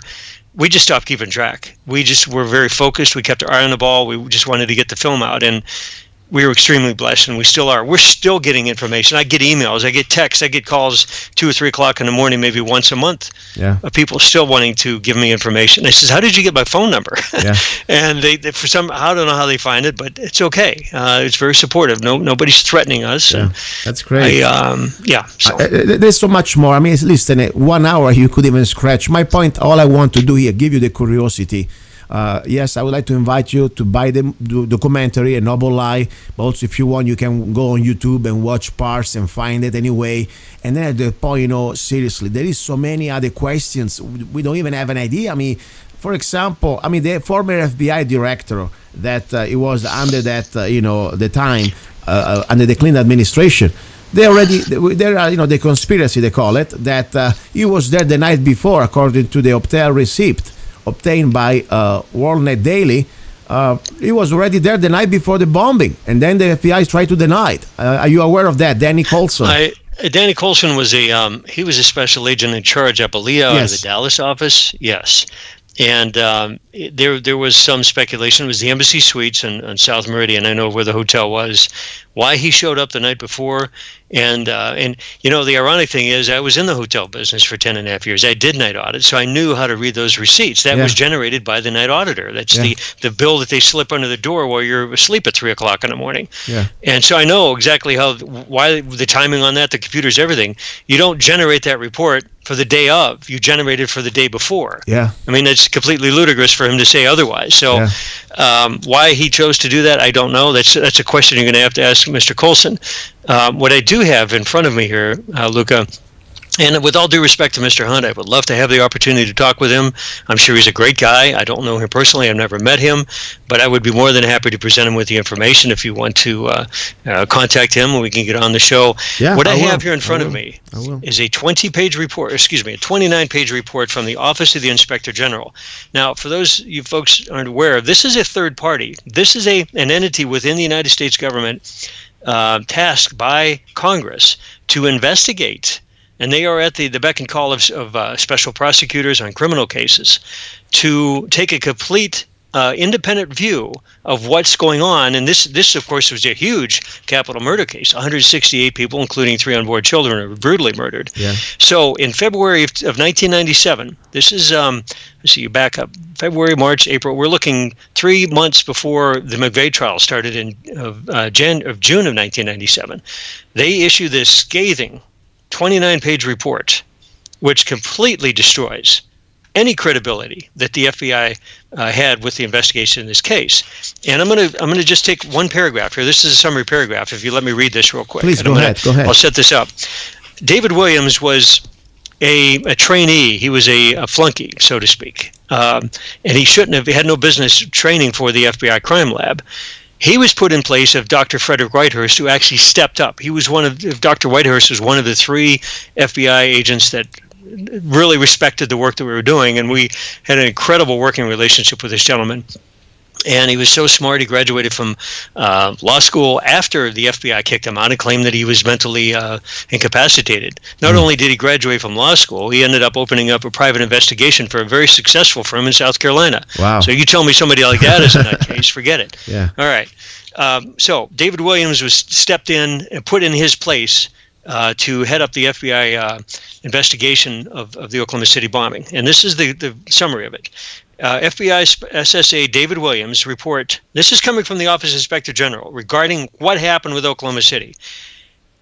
we just stopped keeping track. We just were very focused. We kept our eye on the ball. We just wanted to get the film out. And we were extremely blessed, and we still are. We're still getting information. I get emails, I get texts, I get calls 2 or 3 o'clock in the morning, maybe once a month, of people still wanting to give me information. They says, "How did you get my phone number?" And they for some, I don't know how they find it, but it's okay. It's very supportive. Nobody's threatening us. Yeah. That's great. So. There's so much more. I mean, listen, 1 hour you could even scratch. My point, all I want to do here, give you the curiosity. Yes, I would like to invite you to buy the documentary, A Noble Lie, but also if you want, you can go on YouTube and watch parts and find it anyway. And then at the point, seriously, there is so many other questions. We don't even have an idea. I mean, for example, the former FBI director that it was under that, the time, under the Clinton administration, there are, the conspiracy, they call it, that he was there the night before, according to the hotel receipt obtained by WorldNet Daily. He was already there the night before the bombing, and then the FBI tried to deny it. Are you aware of that, Danny Colson? Danny Colson was he was a special agent in charge, I believe, out of the Dallas office. Yes. And there was some speculation. It was the Embassy Suites on South Meridian. I know where the hotel was. Why he showed up the night before. And the ironic thing is I was in the hotel business for 10.5 years. I did night audits, so I knew how to read those receipts. That was generated by the night auditor. That's the bill that they slip under the door while you're asleep at 3 o'clock in the morning. Yeah. And so I know exactly why the timing on that, the computers, everything. You don't generate that report for the day of. You generate it for the day before. Yeah. I mean, it's completely ludicrous for him to say otherwise. So why he chose to do that, I don't know. That's a question you're going to have to ask Mr. Colson. What I do have in front of me here, Luca, And with all due respect to Mr. Hunt, I would love to have the opportunity to talk with him. I'm sure he's a great guy. I don't know him personally. I've never met him. But I would be more than happy to present him with the information if you want to contact him and we can get on the show. Yeah, what I have here in front of me is a 29-page report from the Office of the Inspector General. Now, for those you folks aren't aware, this is a third party. This is an entity within the United States government tasked by Congress to investigate, and they are at the beck and call of special prosecutors on criminal cases to take a complete independent view of what's going on. And this, of course, was a huge capital murder case. 168 people, including 3 unborn children, were brutally murdered. Yeah. So in February of 1997, this is, let's see, you back up, February, March, April, we're looking 3 months before the McVeigh trial started in June of 1997. They issue this scathing 29-page report, which completely destroys any credibility that the FBI had with the investigation in this case. And I'm gonna just take one paragraph here. This is a summary paragraph. If you let me read this real quick. Please, go ahead. I'll set this up. David Williams was a trainee. He was a flunky, so to speak. And he had no business training for the FBI crime lab. He was put in place of Dr. Frederick Whitehurst, who actually stepped up. Dr. Whitehurst was one of the 3 FBI agents that really respected the work that we were doing, and we had an incredible working relationship with this gentleman. And he was so smart, he graduated from law school after the FBI kicked him out and claimed that he was mentally incapacitated. Not only did he graduate from law school, he ended up opening up a private investigation for a very successful firm in South Carolina. Wow. So you tell me somebody like that is in that case, forget it. Yeah. All right. So David Williams was stepped in and put in his place to head up the FBI investigation of the Oklahoma City bombing. And this is the summary of it. FBI SSA David Williams report, this is coming from the Office of Inspector General, regarding what happened with Oklahoma City,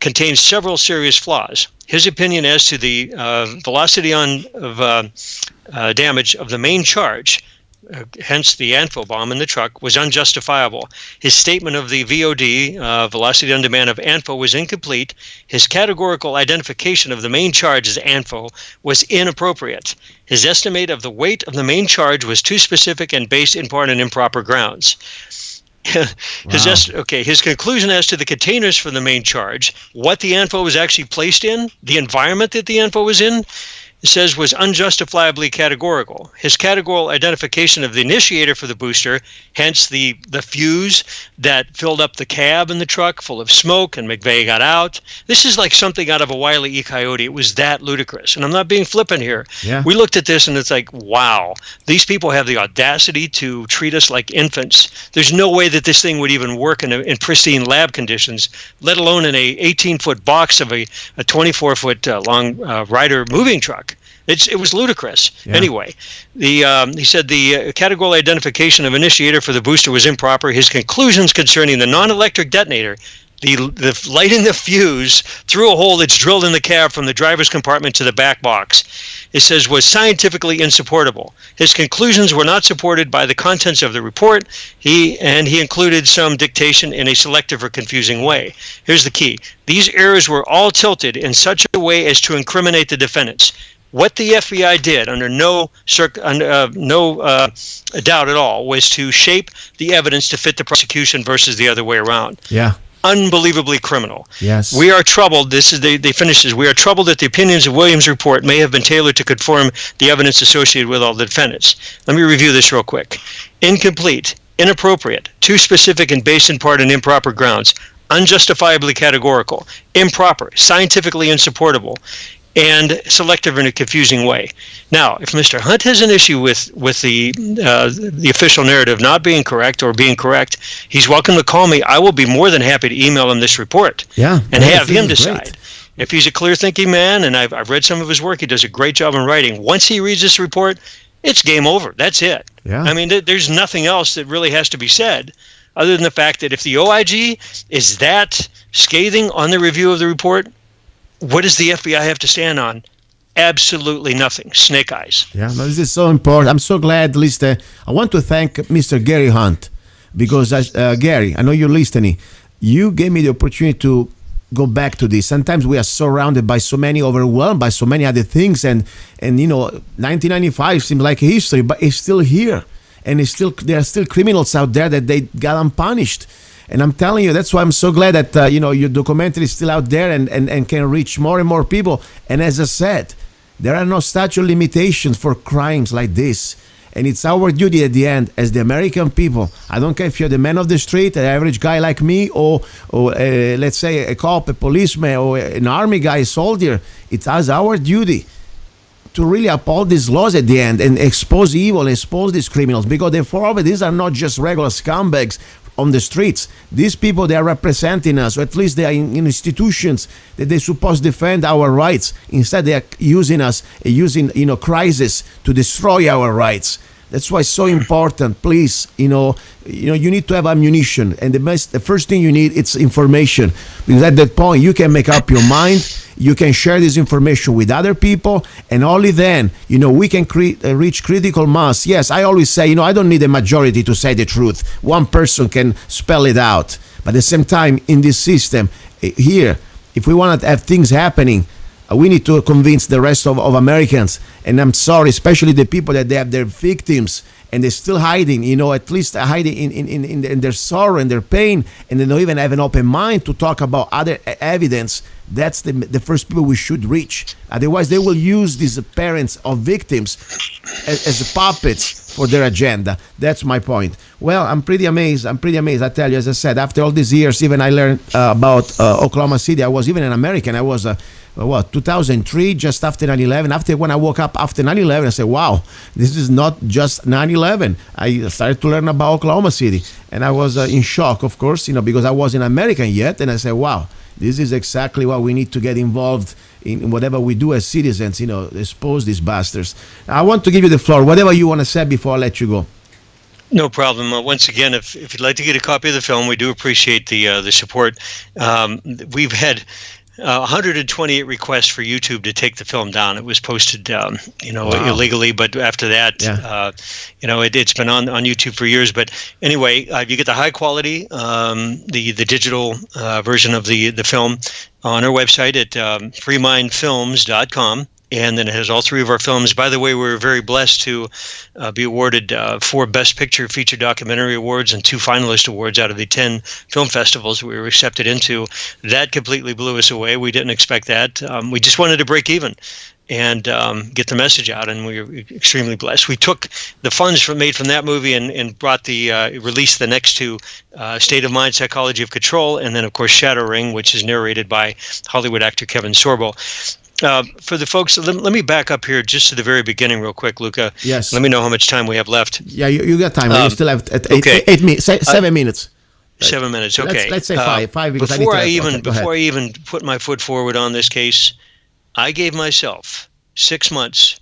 contains several serious flaws. His opinion as to the velocity of damage of the main charge, hence the Anfo bomb in the truck, was unjustifiable. His statement of the VOD, velocity on demand of Anfo, was incomplete. His categorical identification of the main charge as Anfo was inappropriate. His estimate of the weight of the main charge was too specific and based in part on improper grounds. His conclusion as to the containers for the main charge, what the Anfo was actually placed in, the environment that the Anfo was in, it says was unjustifiably categorical. His categorical identification of the initiator for the booster, hence the fuse that filled up the cab in the truck full of smoke and McVeigh got out. This is like something out of a Wile E. Coyote. It was that ludicrous. And I'm not being flippant here. Yeah. We looked at this and it's like, wow, these people have the audacity to treat us like infants. There's no way that this thing would even work in pristine lab conditions, let alone in a 18-foot box of a 24-foot long Ryder moving truck. It was ludicrous. Yeah. Anyway, he said the categorical identification of initiator for the booster was improper. His conclusions concerning the non-electric detonator, the lighting the fuse through a hole that's drilled in the cab from the driver's compartment to the back box, it says was scientifically insupportable. His conclusions were not supported by the contents of the report. He included some dictation in a selective or confusing way. Here's the key. These errors were all tilted in such a way as to incriminate the defendants. What the FBI did, under no doubt at all, was to shape the evidence to fit the prosecution versus the other way around. Yeah. Unbelievably criminal. Yes. We are troubled. They finish this. We are troubled that the opinions of Williams' report may have been tailored to conform the evidence associated with all the defendants. Let me review this real quick. Incomplete, inappropriate, too specific and based in part on improper grounds, unjustifiably categorical, improper, scientifically insupportable, and selective in a confusing way. Now, if Mr. Hunt has an issue with the official narrative not being correct or being correct, he's welcome to call me. I will be more than happy to email him this report and have him decide. Great. If he's a clear-thinking man, and I've read some of his work, he does a great job in writing. Once he reads this report, it's game over. That's it. Yeah. I mean, there's nothing else that really has to be said other than the fact that if the OIG is that scathing on the review of the report, what does the FBI have to stand on? Absolutely nothing. Snake eyes. Yeah, no, this is so important. I'm so glad, at least I want to thank Mr. Gary Hunt because, Gary, I know you're listening. You gave me the opportunity to go back to this. Sometimes we are surrounded by so many, overwhelmed by so many other things, and 1995 seems like history, but it's still here, and there are still criminals out there that they got unpunished. And I'm telling you, that's why I'm so glad that your documentary is still out there and can reach more and more people. And as I said, there are no statute of limitations for crimes like this. And it's our duty at the end, as the American people. I don't care if you're the man of the street, an average guy like me, or let's say a cop, a policeman, or an army guy, a soldier. It's our duty to really uphold these laws at the end and expose evil, expose these criminals. Because these are not just regular scumbags on the streets. These people, they are representing us, or at least they are in institutions that they're supposed to defend our rights. Instead, they are using us, using crisis to destroy our rights. That's why it's so important. Please, you need to have ammunition, and the first thing you need is information, because at that point you can make up your mind. You can share this information with other people, and only then, we can reach critical mass. Yes, I always say, I don't need a majority to say the truth. One person can spell it out. But at the same time, in this system here, if we want to have things happening, we need to convince the rest of Americans. And I'm sorry, especially the people that they have their victims and they're still hiding, at least hiding in their sorrow and their pain, and they don't even have an open mind to talk about other evidence. That's the first people we should reach. Otherwise, they will use these parents of victims as puppets for their agenda. That's my point. Well, I'm pretty amazed. I tell you, as I said, after all these years, even I learned about Oklahoma City. I was even an American. I was 2003, just after 9/11. After when I woke up after 9/11, I said, wow, this is not just 9/11. I started to learn about Oklahoma City, and I was in shock, of course, because I wasn't American yet, and I said, wow, this is exactly why we need to get involved in whatever we do as citizens, expose these bastards. I want to give you the floor, whatever you want to say before I let you go. No problem. Once again, if you'd like to get a copy of the film, we do appreciate the support. We've had 128 requests for YouTube to take the film down. It was posted, illegally, but after that, it's been on YouTube for years. But anyway, you get the high quality, the digital version of the film on our website at freemindfilms.com. And then it has all three of our films. By the way, we were very blessed to be awarded 4 Best Picture Feature Documentary Awards and 2 finalist awards out of the 10 film festivals we were accepted into. That completely blew us away. We didn't expect that. We just wanted to break even and get the message out, and we were extremely blessed. We took the funds made from that movie and brought released the next 2, State of Mind, Psychology of Control, and then, of course, Shattering, which is narrated by Hollywood actor Kevin Sorbo. For the folks, let me back up here just to the very beginning real quick, Luca. Yes. Let me know how much time we have left. Yeah, you got time. You still have 8 minutes, 7 minutes. 7 minutes, okay. Let's say 5 because before I even put my foot forward on this case, I gave myself 6 months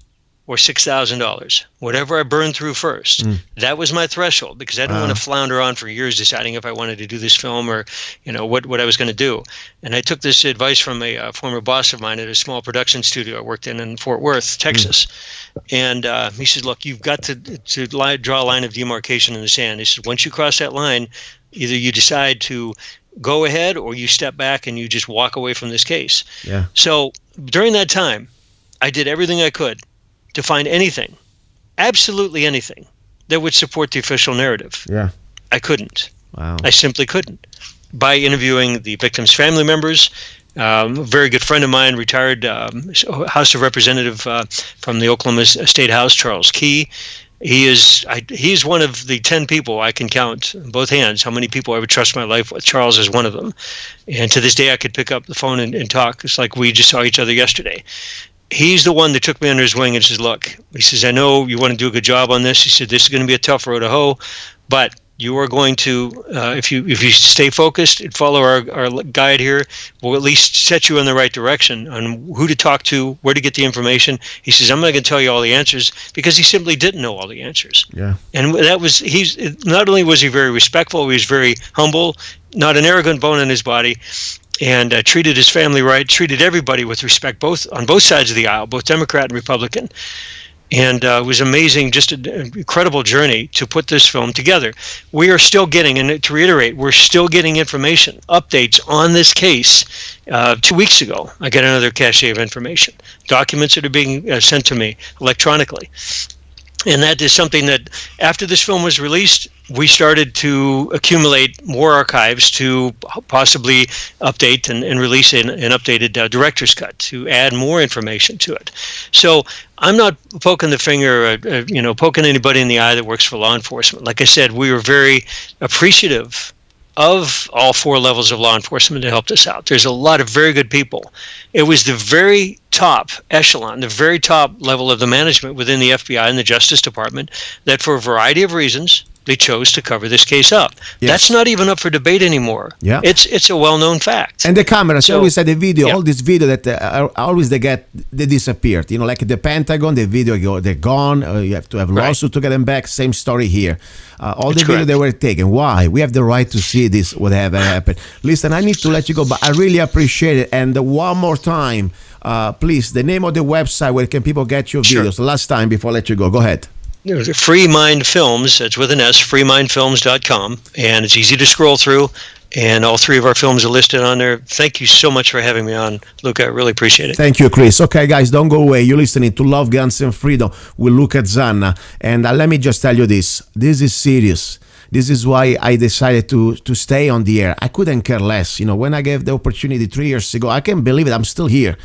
or $6,000, whatever I burned through first. That was my threshold, because I didn't want to flounder on for years deciding if I wanted to do this film or, what I was going to do. And I took this advice from a former boss of mine at a small production studio I worked in Fort Worth, Texas. And he said, look, you've got to draw a line of demarcation in the sand. He said, once you cross that line, either you decide to go ahead or you step back and you just walk away from this case. Yeah. So during that time, I did everything I could to find anything, absolutely anything, that would support the official narrative. Yeah. I couldn't. Wow. I simply couldn't. By interviewing the victims' family members, a very good friend of mine, retired House of Representative from the Oklahoma State House, Charles Key. He's one of the 10 people I can count in both hands how many people I would trust my life with. Charles is one of them. And to this day, I could pick up the phone and talk. It's like we just saw each other yesterday. He's the one that took me under his wing and says, look, he says, I know you want to do a good job on this. He said, this is going to be a tough road to hoe, but you are going to, if you stay focused and follow our guide here, we'll at least set you in the right direction on who to talk to, where to get the information. He says, I'm not going to tell you all the answers, because he simply didn't know all the answers. Yeah. And he's not only was he very respectful, he was very humble, not an arrogant bone in his body, and treated his family right, treated everybody with respect, on both sides of the aisle, both Democrat and Republican. And it was amazing, just an incredible journey to put this film together. We are still getting, and to reiterate, we're still getting information, updates on this case. 2 weeks ago, I got another cache of information, documents that are being sent to me electronically. And that is something that, after this film was released, we started to accumulate more archives to possibly update and release an updated director's cut to add more information to it. So I'm not poking the finger, poking anybody in the eye that works for law enforcement. Like I said, we were very appreciative of all 4 levels of law enforcement that helped us out. There's a lot of very good people. It was the very top echelon, the very top level of the management within the FBI and the Justice Department that, for a variety of reasons, they chose to cover this case up. Yes. That's not even up for debate anymore. Yeah. It's a well-known fact. And the cameras, always had the video, all this video that always they disappeared. Like the Pentagon, the video, they're gone. You have to have lawsuit to get them back. Same story here. All the video they were taken. Why? We have the right to see this, whatever happened. Listen, I need to let you go, but I really appreciate it. And one more time, please, the name of the website where can people get your videos. Last time before I let you go. Go ahead. Free Mind Films, it's with an S, freemindfilms.com, and it's easy to scroll through, and all 3 of our films are listed on there. Thank you so much for having me on, Luca. I really appreciate it. Thank you, Chris. Okay, guys, don't go away. You're listening to Love, Guns, and Freedom with Luca Zanna, and let me just tell you this. This is serious. This is why I decided to stay on the air. I couldn't care less. When I gave the opportunity 3 years ago, I can't believe it. I'm still here.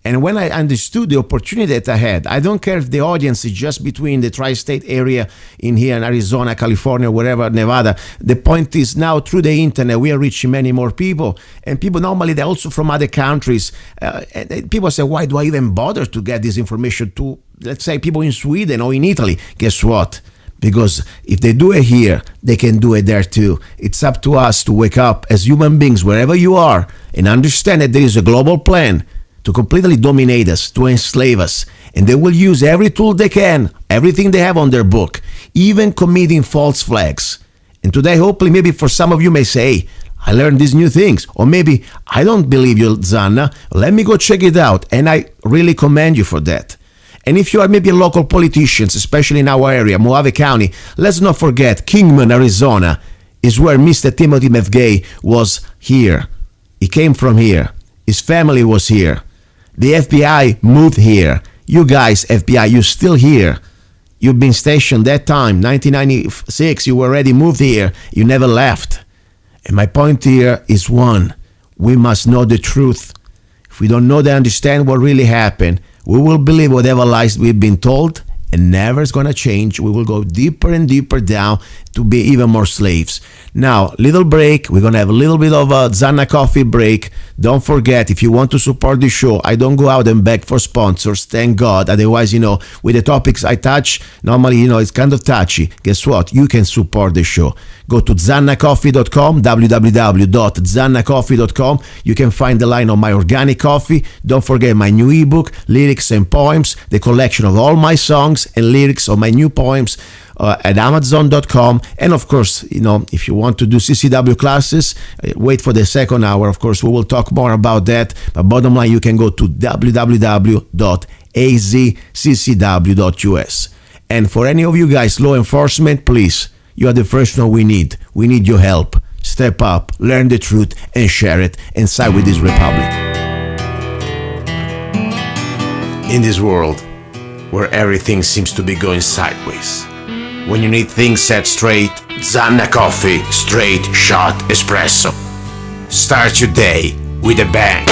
And when I understood the opportunity that I had, I don't care if the audience is just between the tri-state area in here in Arizona, California, wherever, Nevada. The point is now through the internet, we are reaching many more people. And people normally, they're also from other countries. And people say, why do I even bother to get this information to, let's say, people in Sweden or in Italy? Guess what? Because if they do it here, they can do it there too. It's up to us to wake up as human beings, wherever you are, and understand that there is a global plan to completely dominate us, to enslave us. And they will use every tool they can, everything they have on their book, even committing false flags. And today, hopefully, maybe for some of you may say, hey, I learned these new things. Or maybe, I don't believe you, Zanna. Let me go check it out. And I really commend you for that. And if you are maybe local politicians, especially in our area, Mojave County, let's not forget Kingman, Arizona, is where Mr. Timothy McVeigh was here. He came from here. His family was here. The FBI moved here. You guys, FBI, you're still here. You've been stationed that time, 1996, you already moved here. You never left. And my point here is one. We must know the truth. If we don't know and understand what really happened, we will believe whatever lies we've been told, and never is going to change. We will go deeper and deeper down to be even more slaves. Now, little break. We're going to have a little bit of a Zanna coffee break. Don't forget, if you want to support the show, I don't go out and beg for sponsors. Thank God. Otherwise, with the topics I touch, normally, it's kind of touchy. Guess what? You can support the show. Go to zannacoffee.com, www.zannacoffee.com. You can find the line of my organic coffee. Don't forget my new ebook, Lyrics and Poems, the collection of all my songs and lyrics of my new poems at Amazon.com. And of course, if you want to do CCW classes, wait for the second hour. Of course, we will talk more about that. But bottom line, you can go to www.azccw.us. And for any of you guys, law enforcement, please, you are the first one we need. We need your help. Step up, learn the truth, and share it, and side with this republic. In this world, where everything seems to be going sideways, when you need things set straight, Zanna Coffee Straight Shot Espresso. Start your day with a bang.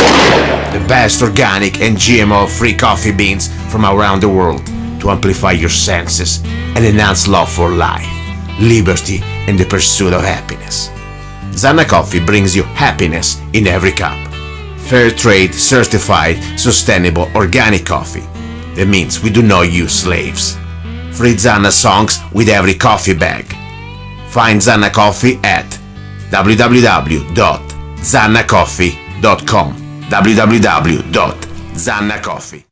The best organic and GMO-free coffee beans from around the world to amplify your senses and enhance love for life, liberty, and the pursuit of happiness. Zanna Coffee brings you happiness in every cup. Fair trade, certified, sustainable, organic coffee. That means we do not use slaves. Free Zanna songs with every coffee bag. Find Zanna Coffee at www.zannacoffee.com. www.zannacoffee.com.